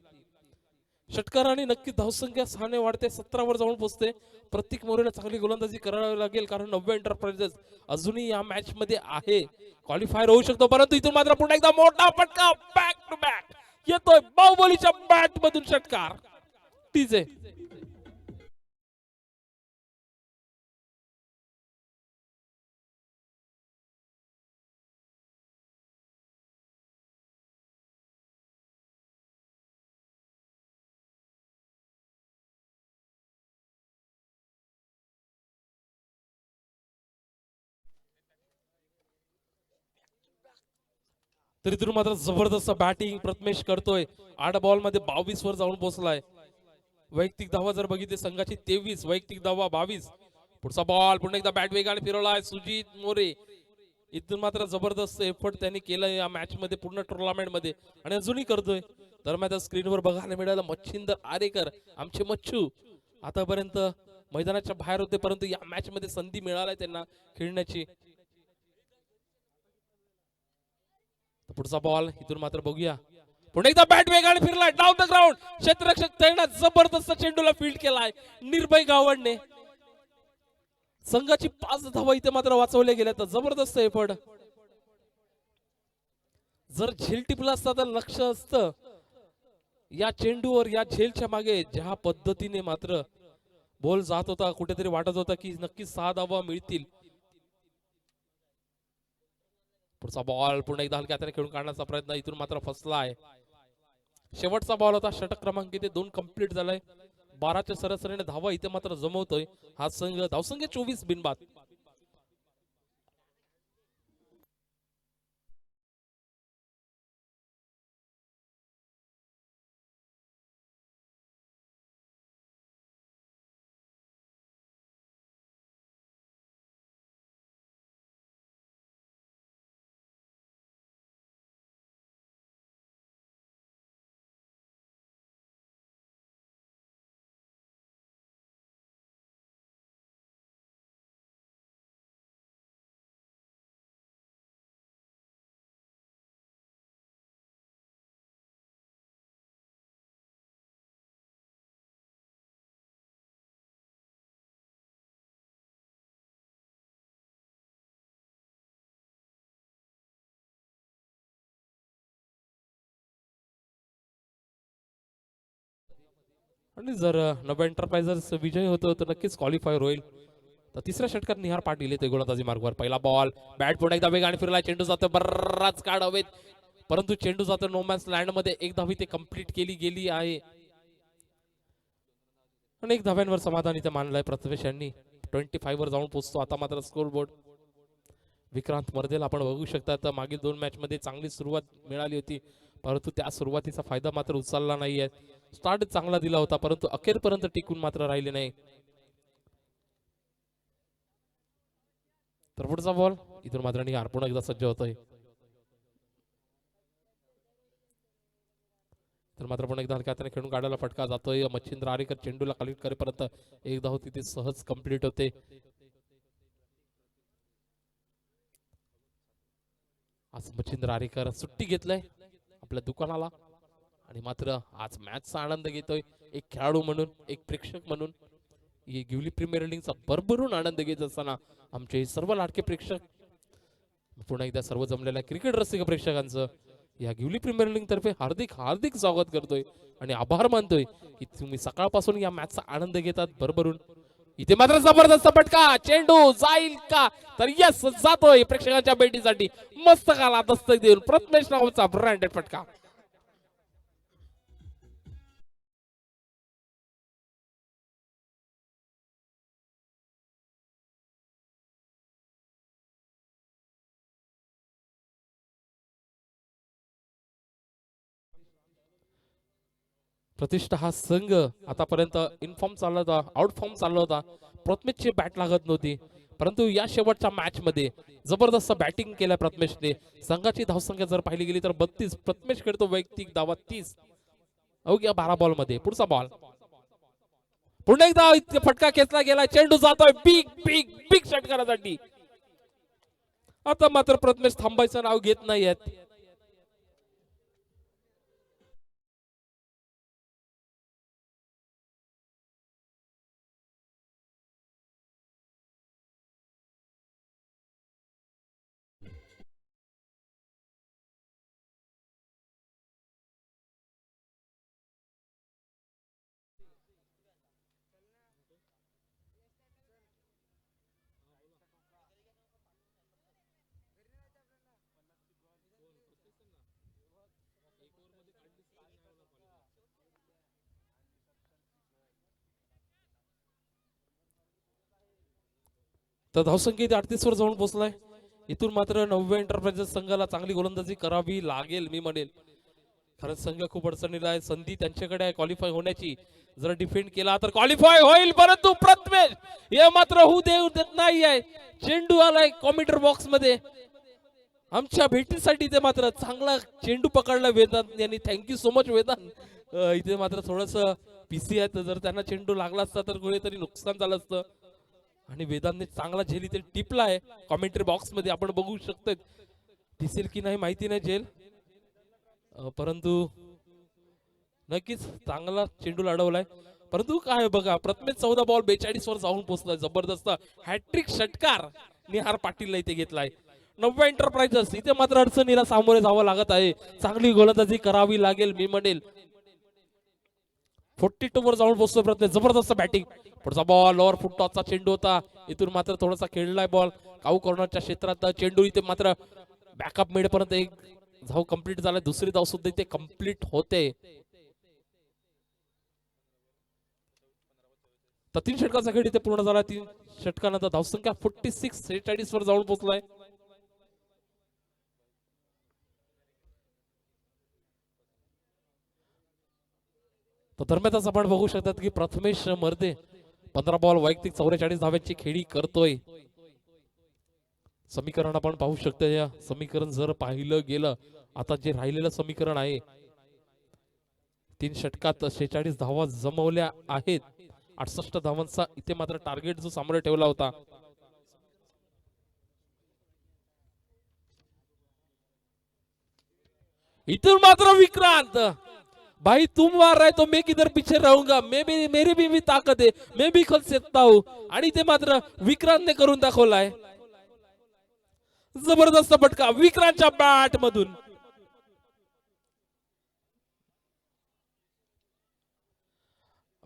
षटकाराने नक्की धावसंख्या 6 ने वाढते, 17 वर जाऊन पोहोचते. प्रतीक मोरेला चांगली गोलंदाजी करावी लागेल, कारण नव्या एंटरप्राइजेस अजूनही या मॅच मध्ये आहे. क्वालिफायर होऊ शकतो, परंतु इथून मात्र पुन्हा एकदा मोठा फटका बॅक टू बॅक येतोय. बाहुबलीच्या बॅट मधून षटकार. टीजे तरी तिथून मात्र जबरदस्त बॅटिंग प्रथमेश करतोय. 8 बॉल मध्ये 22 वर जाऊन पोहोचलाय. वैयक्तिक धावा जर बघितली संघाची 23, वैयक्तिक धावा 22. पुढचा बॉल पुन्हा एकदा बॅट वेगाने फिरवलाय सुजित मोरे. इथून मात्र जबरदस्त एफर्ट त्यांनी केलं या मॅच मध्ये, पूर्ण टुर्नामेंट मध्ये, आणि अजूनही करतोय. दरम्यान स्क्रीनवर बघायला मिळालं मच्छिंदर आरेकर, आमचे मच्छू आतापर्यंत मैदानाच्या बाहेर होते, परंतु या मॅच मध्ये संधी मिळाली त्यांना खेळण्याची. पुढचा बॉल इथून मात्र बघूया. पुन्हा एकदा बॅट वेगाने फिरलाय डाऊन द ग्राउंड. क्षेत्ररक्षक तैनात, जबरदस्त चेंडूला फील्ड केलाय निर्भय गावडने. संघाची 5 धावा इथे मात्र वाचवल्या गेल्या. तर जबरदस्त एफर्ट. जर झेल टिपला असता तर लक्ष असतं या चेंडूवर. या झेलच्या मागे ज्या पद्धतीने मात्र बॉल जात होता, कुठेतरी वाटत होता की नक्की 6 धावा मिळतील. पुढचा बॉल पुन्हा एकदा हलक्या हाताने खेळून काढण्याचा प्रयत्न इथून मात्र फसला आहे. शेवटचा बॉल होता. षटक क्रमांक इथे 2 कंप्लीट झालाय. 12च्या सरासरीने धावा इथे मात्र जमवतोय हा संघ. धावसंख्या 24 बिनबाद. आणि जर नवा एंटरप्राइजेस विजय होतो तर नक्कीच क्वालिफायर होईल. तर तिसऱ्या षटकात निहार पाटील येते गोलंदाजी मार्गावर. पहिला बॉल बॅट पुन्हा एकदा वेगाने फिरला. चेंडू जातो बर्राच काढ हवेत, परंतु चेंडू जातो नोमॅन्स लँड मध्ये. एक धाव इथे कंप्लीट केली गेली आहे. अनेक धाव्यांवर समाधान इथे मानलंय प्रथमेश यांनी. 25 वर जाऊन पोहोचतो आता मात्र स्कोर बोर्ड. विक्रांत मर्देला आपण बघू शकता, तर मागील 2 मॅच मध्ये चांगली सुरुवात मिळाली होती, परंतु त्या सुरुवातीचा फायदा मात्र उचलला नाहीये. स्टार्ट चांगला दिला होता, परंतु अखेरपर्यंत टिकून मात्र राहिले नाही. तर पुढचा बॉल इथून मात्र निहार पुन्हा एकदा सज्ज होतोय. तर मात्र पुन्हा एकदा हलक्या हाताने खेळून काढायला फटका जातोय. मच्छिंद्र आरेकर चेंडूला कलेक्ट करेपर्यंत एक धाव तिथे सहज कंप्लीट होते. आज मच्छिंद्र आरेकर सुट्टी घेतलंय आपल्या दुकानाला, आणि मात्र आज मॅचचा आनंद घेतोय. एक खेळाडू म्हणून, एक प्रेक्षक म्हणून गिवली प्रीमियर लीगचा भरभरून आनंद घेत असताना आमचे सर्व लाडके प्रेक्षक, पुन्हा एकदा सर्व जमलेल्या क्रिकेट रसिक प्रेक्षकांचं या गिवली प्रीमियर लीग तर्फे हार्दिक हार्दिक स्वागत करतोय आणि आभार मानतोय की तुम्ही सकाळपासून या मॅचचा आनंद घेतात भरभरून. इथे मात्र जबरदस्त फटका, चेंडू जाईल का, तर यस जातोय प्रेक्षकांच्या भेटीसाठी. मस्त काला दस्तक देऊन प्रथमेश नावाचा ब्रँडेड फटका. प्रतिष्ठा हा संघ आतापर्यंत इनफॉर्म चालला होता, आउट फॉर्म चालला होता. प्रथमेशची बॅट लागत नव्हती, परंतु या शेवटच्या मॅच मध्ये जबरदस्त बॅटिंग केल्या प्रथमेशने. संघाची धावसंख्या जर पाहिली गेली तर 32. प्रथमेश खेळतो वैयक्तिक धावा 30 अवघ्या 12 बॉल मध्ये. पुढचा बॉल पुन्हा एकदा फटका खेचला गेला, चेंडू जातोय बिग बिग बिग षटकारासाठी. आता मात्र प्रथमेश थांबायचं नाव घेत नाहीयेत. तर धावसंख्येत 38 वर जाऊन पोहोचलाय. इथून मात्र नवव्या एंटरप्राइजेस संघाला चांगली गोलंदाजी करावी लागेल मी म्हणेल, कारण संघ खूप अडचणीला आहे. संधी त्यांच्याकडे आहे क्वालिफाय होण्याची. जर डिफेंड केला तर क्वालिफाय होईल, परंतु प्रथमेश हे मात्र होऊ देत नाही आहे. चेंडू आलाय कॉमेंटर बॉक्स मध्ये आमच्या भेटीसाठी. ते मात्र चांगला चेंडू पकडला वेदांत यांनी. Thank you so much Vedant. इथे मात्र थोडस पीसी आहे, जर त्यांना चेंडू लागला असता तर कुठेतरी नुकसान झालं असतं. आणि वेदांतने चांगला झेल इथे टिपला आहे कॉमेंट्री बॉक्स मध्ये. आपण बघू शकतो, दिसेल की नाही माहिती नाही झेल, परंतु नक्कीच चांगला चेंडू लढवलाय. परंतु काय बघा, प्रथमेश 14 बॉल 42 वर जाऊन पोहोचलाय. जबरदस्त हॅट्रिक षटकार निहार पाटीलला इथे घेतलाय. नवव्या एंटरप्राइजेस इथे मात्र अडचणीला सामोरे जावं लागत आहे. चांगली गोलंदाजी करावी लागेल मी म्हणेल. 42 वर जाऊन पोहोचतोय प्रथमेश. जबरदस्त बॅटिंग. पुढचा बॉल लोअर फुटटॉसचा चेंडू होता. इथून मात्र थोडासा खेळलाय बॉल काऊ कॉर्नरच्या क्षेत्रात. चेंडू इथे मात्र बॅकअप मिळेपर्यंत एक धाव कंप्लीट झाला. दुसरी धाव सुद्धा इथे कंप्लीट होते. तर 3 षटकाचा खेळ इथे पूर्ण झाला. 3 षटकानंतर धावसंख्या 46 वर जाऊन पोहोचलाय. तर दरम्यानच आपण बघू शकतात की प्रथमेश मर्दे 15 बॉल वैयक्तिक 44 धाव्यांची खेळी करतोय. समीकरण आपण पाहू शकतो. या समीकरण जर पाहिलं गेलं, आता जे राहिलेलं समीकरण आहे, 3 षटकात 46 धावा जमवल्या आहेत. 68 धावांचा इथे मात्र टार्गेट जो समोर ठेवला होता. इथून मात्र विक्रांत, भाई तुम मार रहे तो मैं किधर पीछे रहूंगा, मेरी भी ताकत है, मैं भी खेल सकता हूं. आणि ते मात्र विक्रांतने करून दाखवलाय. जबरदस्त फटका विक्रांतच्या बॅट मधून.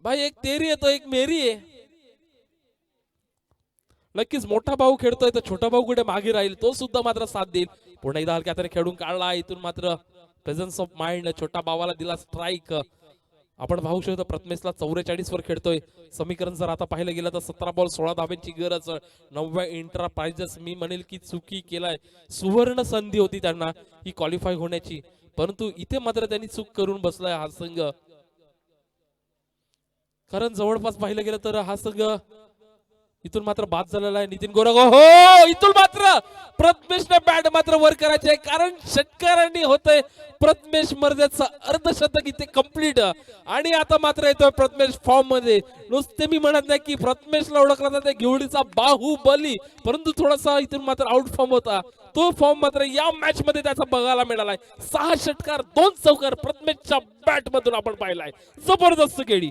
भाई एक तेरी आहे तो एक मेरी आहे. नक्कीच मोठा भाऊ खेळतोय तर छोटा भाऊ कुठे मागे राहील, तो सुद्धा मात्र साथ देईल. पुन्हा एकदा हलक्या हाताने खेळून काढला. इथून मात्र प्रेझन्स ऑफ माइंड छोटा भावाला दिला स्ट्राईक. आपण पाहू शकतो प्रथमेशला 44 वर खेळतोय. समीकरण जर आता पाहिलं गेलं तर 17 बॉल 16 धाब्यांची गरज. नवव्या एंटरप्राइजेस मी म्हणेल की चुकी केलाय. सुवर्ण संधी होती त्यांना ही क्वालिफाय होण्याची, परंतु इथे मात्र त्यांनी चूक करून बसलाय हा संघ. कारण जवळपास पाहिलं गेलं तर हा संघ इथून मात्र बाद झालेला आहे. नितीन गोरगो हो, इथून मात्र प्रथमेशने बॅट मात्र वर करायचे आहे, कारण षटकारांनी होतंय प्रथमेश मर्देचं अर्धशतक इथे कंप्लीट. आणि आता मात्र येतोय प्रथमेश फॉर्म मध्ये. नुसते मी म्हणत नाही की प्रथमेशला ओळखला जाते गिवडीचा बाहुबली, परंतु थोडासा इथून मात्र आउट फॉर्म होता. तो फॉर्म मात्र या मॅच मध्ये त्याचा बघायला मिळालाय. 6 षटकार 2 चौकार प्रथमेशच्या बॅट मधून आपण पाहिलाय. जबरदस्त खेळी.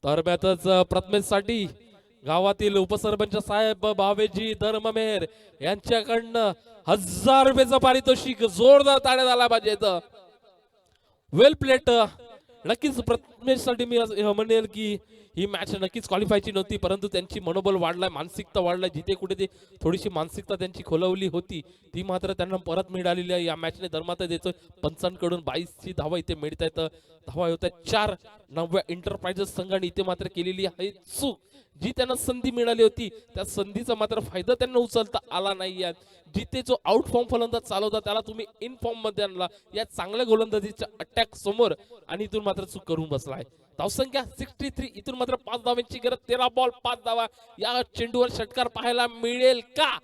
दरम्यानच प्रथमेश साठी गावातील उपसरपंच साहेब भावेजी धर्ममेर यांच्याकडनं 1000 रुपयाचं पारितोषिक. जोरदार ताळ्या झाला पाहिजे इथं. वेल प्लेट. नक्कीच प्रथमेशसाठी मी म्हणेल की ही मॅच नक्कीच क्वालिफायची नव्हती, परंतु त्यांची मनोबल वाढलाय, मानसिकता वाढलाय. जिथे कुठे ते थोडीशी मानसिकता त्यांची खोलवली होती ती मात्र त्यांना परत मिळालेली आहे. या मॅचने धर्मात देतोय पंचांकडून 22 धावा इथे मिळत आहेत. धावा होत्या 4. नव्या एंटरप्राइजेस संघाने इथे मात्र केलेली आहे चूक. जी त्यांना संधी मिळाली होती त्या संधीचा मात्र फायदा त्यांना उचलता आला नाहीये. जिथे जो आउट फॉर्म फलंदाज चालवता त्याला तुम्ही इन फॉर्म मध्ये आणला या चांगल्या गोलंदाजीच्या अटॅक समोर आणि इथून मात्र चूक करून बसलाय. धावसंख्या 63. इथून मात्र 5 धावांची गरज. 13 बॉल 5 धावा. या चेंडूवर षटकार पाहायला मिळेल का?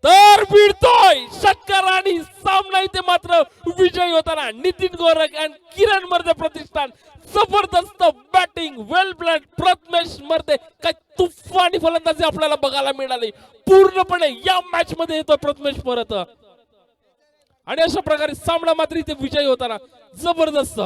तर मिळतोय षटकार आणि सामना इथे मात्र विजयी होताना नितीन गोरख आणि किरण मर्दे प्रतिष्ठान. जबरदस्त बॅटिंग, वेल प्लॅन प्रथमेश मर्दे. काय तुफानी फलंदाजी आपल्याला बघायला मिळाली. पूर्णपणे या मॅच मध्ये येतो प्रथमेश परत आणि अशा प्रकारे सामना मात्र इथे विजयी होताना जबरदस्त.